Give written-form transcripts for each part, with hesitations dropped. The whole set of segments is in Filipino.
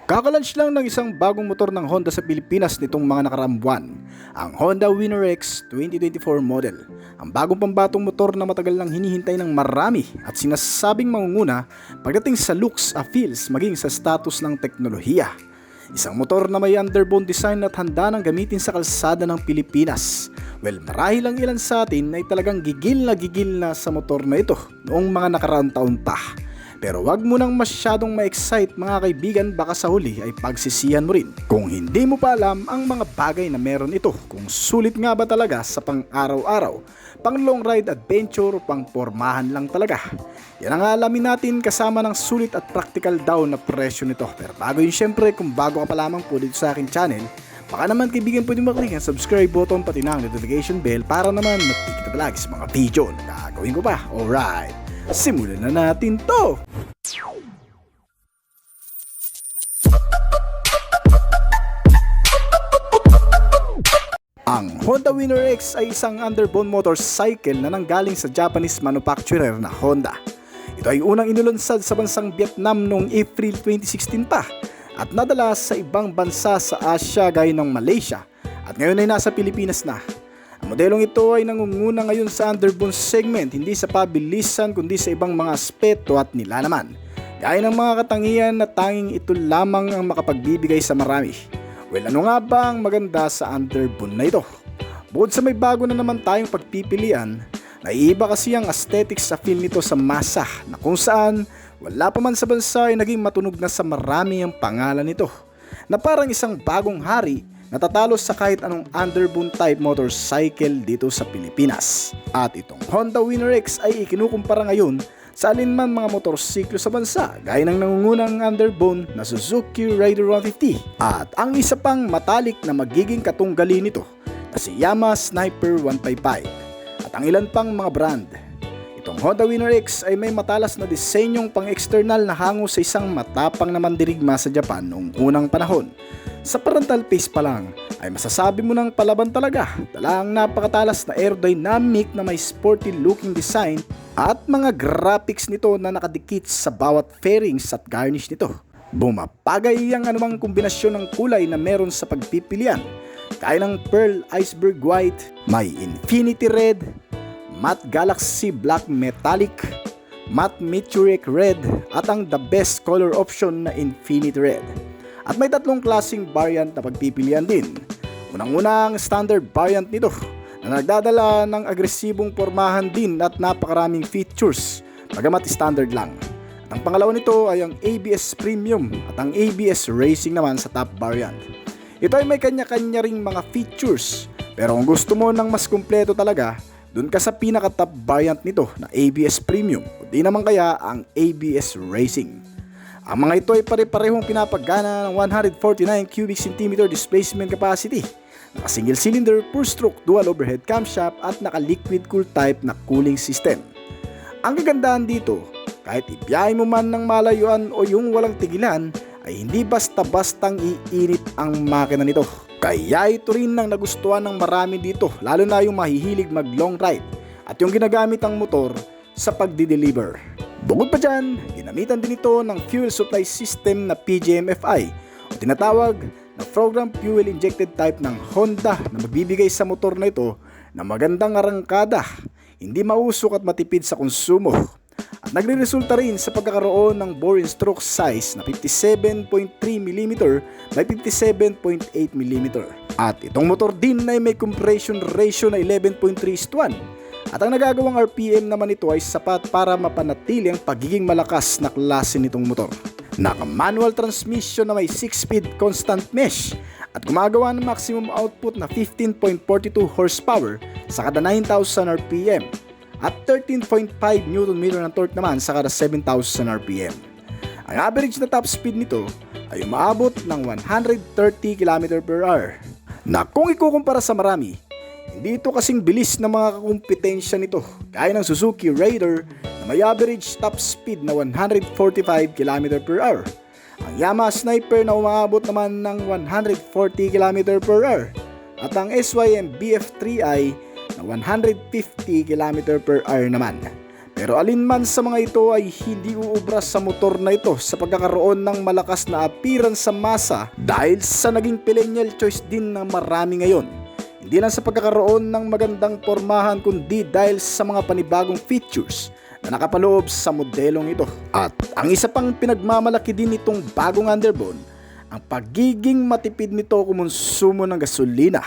Kakalaunch lang ng isang bagong motor ng Honda sa Pilipinas nitong mga nakaraang buwan, ang Honda Winner X 2024 model. Ang bagong pambatong motor na matagal nang hinihintay ng marami at sinasabing mangunguna pagdating sa looks, feels maging sa status ng teknolohiya. Isang motor na may underbone design at handa nang gamitin sa kalsada ng Pilipinas. Well, marahil ang ilan sa atin ay talagang gigil na sa motor na ito noong mga nakaraang taon pa. Pero wag mo nang masyadong ma-excite mga kaibigan, baka sa huli ay pagsisihan mo rin kung hindi mo pa alam ang mga bagay na meron ito, kung sulit nga ba talaga sa pang-araw-araw, pang long ride adventure o pang pormahan lang talaga. Yan ang alamin natin kasama ng sulit at practical daw na presyo nito. Pero bago yun, syempre kung bago ka pa lamang po dito sa akin channel, baka naman kaibigan pwede maklik ang subscribe button pati na ang notification bell para naman matikita ka palagi sa mga video na gagawin ko pa. Alright, simulan na natin to! Ang Honda Winner X ay isang underbone motorcycle na nanggaling sa Japanese manufacturer na Honda. Ito ay unang inulunsad sa bansang Vietnam noong April 2016 pa at nadala sa ibang bansa sa Asia gaya ng Malaysia at ngayon ay nasa Pilipinas na. Ang modelong ito ay nangunguna ngayon sa underbone segment, hindi sa pabilisan kundi sa ibang mga aspeto at nilalaman. Gaya ng mga katangian na tanging ito lamang ang makapagbibigay sa marami. Well, ano nga ba ang maganda sa underbone na ito? Bukod sa may bago na naman tayong pagpipilian, naiiba kasi ang aesthetics sa feel nito sa masa na kung saan wala pa man sa bansa ay naging matunog na sa marami ang pangalan nito. Na parang isang bagong hari natatalo sa kahit anong underbone type motorcycle dito sa Pilipinas. At itong Honda Winner X ay ikinukumpara ngayon sa alinman mga motorsiklo sa bansa gaya ng nangungunang underbone na Suzuki Raider 150 at ang isa pang matalik na magiging katunggali nito na si Yamaha Sniper 155 at ang ilan pang mga brand. Itong Honda Winner X ay may matalas na disenyong pang-external na hango sa isang matapang na mandirigma sa Japan noong unang panahon. Sa parental face pa lang ay masasabi mo ng palaban talaga, dala ang napakatalas na aerodynamic na may sporty looking design at mga graphics nito na nakadikit sa bawat fairings at garnish nito. Bumapagay ang anumang kombinasyon ng kulay na meron sa pagpipilian, kaya ng pearl iceberg white, may infinity red, matte galaxy black metallic, matte meteoric red at ang the best color option na infinity red. At may tatlong klaseng variant na pagpipilian din. Unang-una ang standard variant nito na nagdadala ng agresibong pormahan din at napakaraming features, bagamat standard lang. At ang pangalawa nito ay ang ABS Premium at ang ABS Racing naman sa top variant. Ito ay may kanya-kanya ring mga features, pero kung gusto mo ng mas kumpleto talaga, dun ka sa pinaka-top variant nito na ABS Premium o di naman kaya ang ABS Racing. Ang mga ito ay pare-parehong pinapagana ng 149 cubic centimeter displacement capacity, naka single cylinder, 4-stroke dual overhead camshaft at naka liquid cool type na cooling system. Ang kagandahan dito, kahit ibiyahe mo man ng malayuan o yung walang tigilan, ay hindi basta-bastang iinit ang makina nito. Kaya ito rin ang nagustuhan ng marami dito, lalo na yung mahihilig mag long ride at yung ginagamit ang motor sa pagdi-deliver. Bukod pa dyan, ginamitan din ito ng fuel supply system na PGM-FI o tinatawag na program fuel injected type ng Honda na magbibigay sa motor na ito na magandang arangkada, hindi mausok at matipid sa konsumo. At nagre-resulta rin sa pagkakaroon ng bore and stroke size na 57.3mm by 57.8mm. At itong motor din ay may compression ratio na 11.3:1. At ang nagagawang RPM naman ito ay sapat para mapanatili ang pagiging malakas na klase nitong motor. Naka-manual transmission na may 6-speed constant mesh at gumagawa ng maximum output na 15.42 horsepower sa kada 9,000 RPM at 13.5 Nm ng torque naman sa kada 7,000 RPM. Ang average na top speed nito ay umaabot ng 130 km/h na kung ikukumpara sa marami, hindi ito kasing bilis ng mga kakumpetensya nito, gaya ng Suzuki Raider na may average top speed na 145 km/h. Ang Yamaha Sniper na umaabot naman ng 140 km/h at ang SYM BF3i na 150 km/h naman. Pero alinman sa mga ito ay hindi uubra sa motor na ito sa pagkakaroon ng malakas na appearance sa masa dahil sa naging perennial choice din ng marami ngayon. Hindi lang sa pagkakaroon ng magandang pormahan kundi dahil sa mga panibagong features na nakapaloob sa modelong ito. At ang isa pang pinagmamalaki din nitong bagong underbone, ang pagiging matipid nito kumonsumo ng gasolina.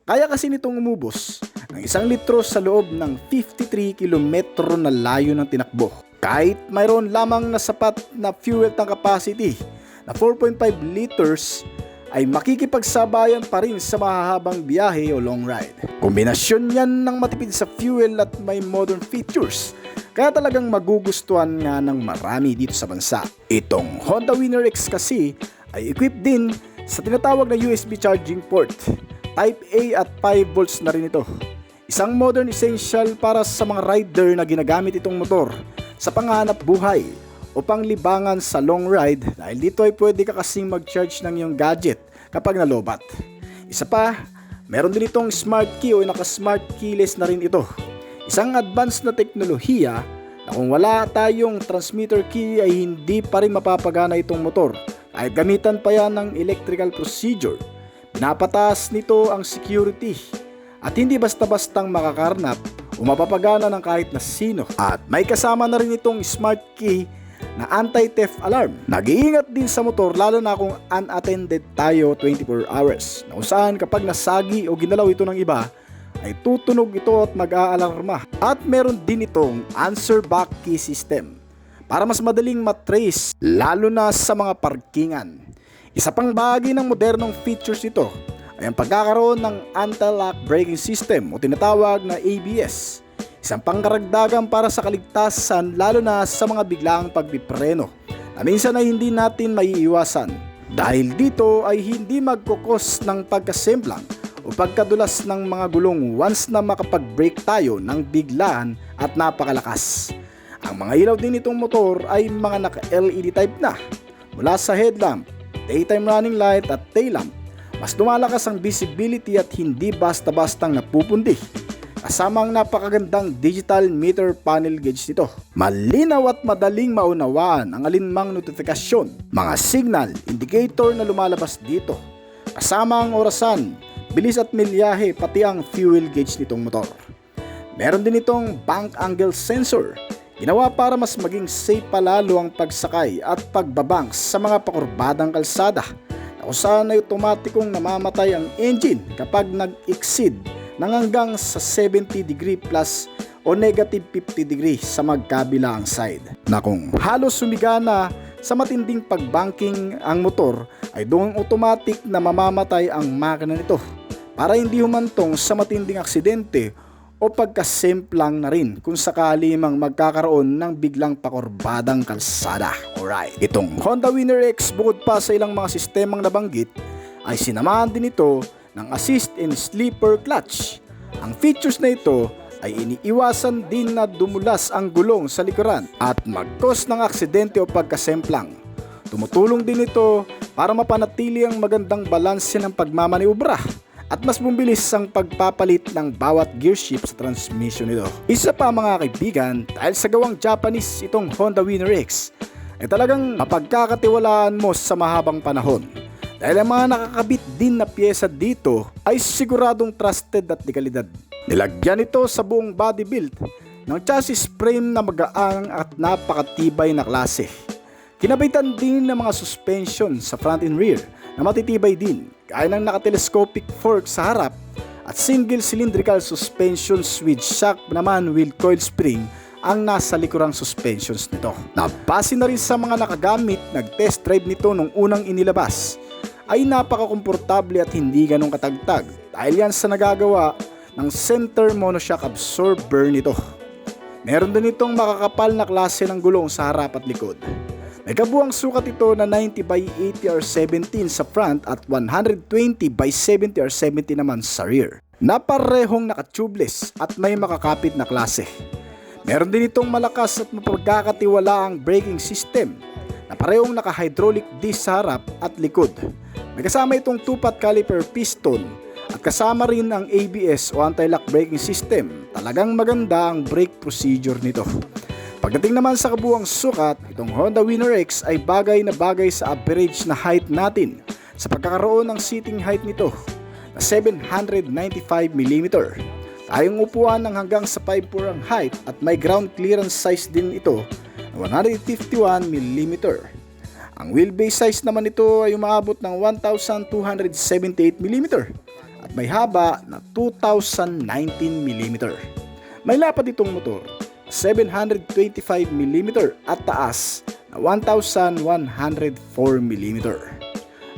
Kaya kasi nitong umubos ng 1 litro sa loob ng 53 kilometro na layo ng tinakbo. Kahit mayroon lamang na sapat na fuel tank capacity na 4.5 liters, ay makikipagsabayan pa rin sa mahahabang biyahe o long ride. Kombinasyon yan ng matipid sa fuel at may modern features, kaya talagang magugustuhan nga ng marami dito sa bansa. Itong Honda Winner X kasi ay equipped din sa tinatawag na USB charging port. Type A at 5 volts na rin ito. Isang modern essential para sa mga rider na ginagamit itong motor sa panghanap buhay o panglibangan sa long ride dahil dito ay pwede ka kasing mag-charge ng iyong gadget kapag nalobat. Isa pa, meron din itong smart key o naka-smart keyless na rin ito. Isang advanced na teknolohiya na kung wala tayong transmitter key ay hindi pa rin mapapagana itong motor kahit gamitan pa yan ng electrical procedure. Pinapataas nito ang security at hindi basta-bastang makakarnap o mapapagana ng kahit na sino. At may kasama na rin itong smart key na anti-theft alarm. Nag-iingat din sa motor lalo na kung unattended tayo 24 hours na kung saan kapag nasagi o ginalaw ito ng iba ay tutunog ito at mag-aalarma. At meron din itong answer back key system para mas madaling matrace lalo na sa mga parkingan. Isa pang bahagi ng modernong features nito ay ang pagkakaroon ng anti-lock braking system o tinatawag na ABS. Isang pangkaragdagan para sa kaligtasan lalo na sa mga biglaang pagpipreno na minsan ay hindi natin maiiwasan. Dahil dito ay hindi magkukos ng pagkasemplang o pagkadulas ng mga gulong once na makapag-brake tayo ng biglaan at napakalakas. Ang mga ilaw din nitong motor ay mga naka-LED type na mula sa headlamp, daytime running light at tail lamp. Mas lumalakas ang visibility at hindi basta-bastang napupundi. Kasama ang napakagandang digital meter panel gauge nito. Malinaw at madaling maunawaan ang alinmang notifikasyon, mga signal, indicator na lumalabas dito. Kasama ang orasan, bilis at milyahe pati ang fuel gauge nitong motor. Meron din itong bank angle sensor. Ginawa para mas maging safe palalo ang pagsakay at pagbabank sa mga pakurbadang kalsada na kung saan ay otomatikong namamatay ang engine kapag nag-exceed ng hanggang sa 70 degree plus o negative 50 degree sa magkabilang side. Na kung halos sumigana sa matinding pagbanking ang motor ay doon automatic na mamamatay ang makina nito para hindi humantong sa matinding aksidente o pagkasemplang na rin kung sakali mang magkakaroon ng biglang pakurbadang kalsada. Alright, itong Honda Winner X bukod pa sa ilang mga sistemang nabanggit ay sinamahan din ito ng assist and sleeper clutch. Ang features na ito ay iniiwasan din na dumulas ang gulong sa likuran at mag-cause ng aksidente o pagkasemplang. Tumutulong din ito para mapanatili ang magandang balanse ng pagmamaniobra at mas bumilis ang pagpapalit ng bawat gear shift sa transmission nito. Isa pa mga kaibigan, dahil sa gawang Japanese itong Honda Winner X ay talagang mapagkakatiwalaan mo sa mahabang panahon. Dahil ang mga nakakabit din na pyesa dito ay siguradong trusted at dekalidad. Nilagyan ito sa buong body build ng chassis frame na magaang at napakatibay na klase. Kinabitan din ng mga suspension sa front and rear na matitibay din, gaya ng naka-telescopic fork sa harap at single cylindrical suspensions with shock naman wheel coil spring ang nasa likurang suspensions nito. Nabase na rin sa mga nakagamit, nag-test drive nito nung unang inilabas ay napaka-komportable at hindi ganong katagtag dahil yan sa nagagawa ng center monoshock absorber nito. Meron din itong makakapal na klase ng gulong sa harap at likod. May kabuang sukat ito na 90 by 80 or 17 sa front at 120 by 70 or 70 naman sa rear. Na parehong naka-tubeless at may makakapit na klase. Meron din itong malakas at mapagkakatiwalaang braking system na parehong naka-hydraulic disc sa harap at likod. May kasama itong 2-pot caliper piston at kasama rin ang ABS o anti-lock braking system. Talagang maganda ang brake procedure nito. Pagdating naman sa kabuuang sukat, itong Honda Winner X ay bagay na bagay sa average na height natin sa pagkakaroon ng seating height nito na 795mm. Tayong upuan ng hanggang sa 5'4" ang height at may ground clearance size din ito na 151mm. Ang wheelbase size naman ito ay umaabot ng 1278mm at may haba na 2019mm. May lapad itong motor 725mm at taas na 1104mm.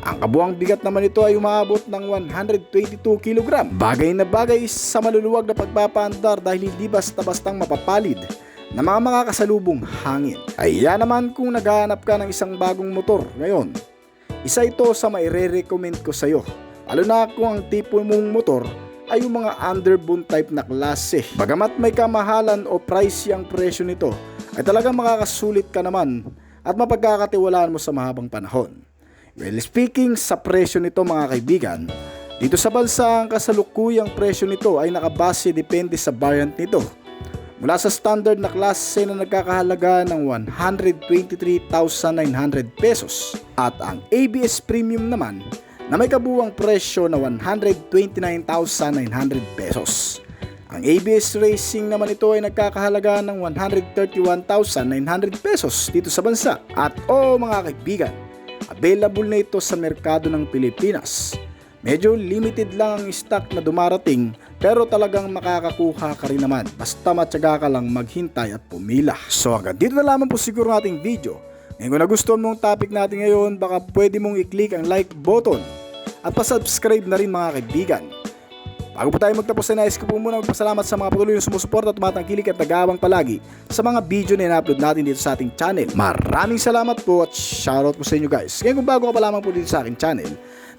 Ang kabuang bigat naman ito ay umaabot ng 122kg. Bagay na bagay sa maluluwag na pagpapaandar dahil hindi basta-bastang mapapalid na mga makakasalubong hangin. Kaya naman kung naghahanap ka ng isang bagong motor ngayon, isa ito sa maire-recommend ko sa iyo. Lalo na kung ang tipo mong motor ay yung mga underbone type na klase. Bagamat may kamahalan o pricey ang presyo nito, ay talagang makakasulit ka naman at mapagkakatiwalaan mo sa mahabang panahon. Well, speaking sa presyo nito mga kaibigan, dito sa bansa ang kasalukuyang presyo nito ay nakabase depende sa variant nito. Mula sa standard na klase na nagkakahalaga ng 123,900 pesos at ang ABS Premium naman na may kabuuang presyo na 129,900 pesos. Ang ABS Racing naman ito ay nagkakahalaga ng 131,900 pesos dito sa bansa. At mga kaibigan, available na ito sa merkado ng Pilipinas. Medyo limited lang ang stock na dumarating pero talagang makakakuha ka rin naman basta matyaga ka lang maghintay at pumila. So hanggang dito na lamang po siguro ng ating video. Ngayon kung nagustuhan mong topic natin ngayon, baka pwede mong i-click ang like button at pa-subscribe na rin mga kaibigan. Bago po tayo magtapos ay nais ko po muna magpasalamat sa mga patuloy na sumusuporta at tumatangkilik at nag-aabang palagi sa mga video na ina-upload natin dito sa ating channel. Maraming salamat po at shoutout po sa inyo guys. Ngayon kung bago ka pa lamang po dito sa aking channel,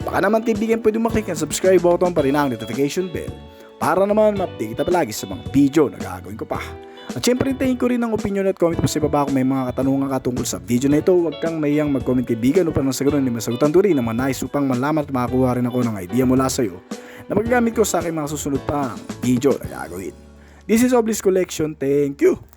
baka naman kaibigan pwede maklik ang subscribe button pa rin ang notification bell para naman ma-update kita palagi sa mga video na gagawin ko pa. At syempre hintayin ko rin ang opinion at comment po sa ibaba kung may mga katanungan ka tungkol sa video na ito. Huwag kang mayang mag-comment kaibigan upang nang sa ganun ay masagutan ko rin ng mga nais upang malaman at makakuha rin ako ng idea mula sa iyo na magagamit ko sa aking mga susunod pang video na gagawin. This is Oblis Collection. Thank you!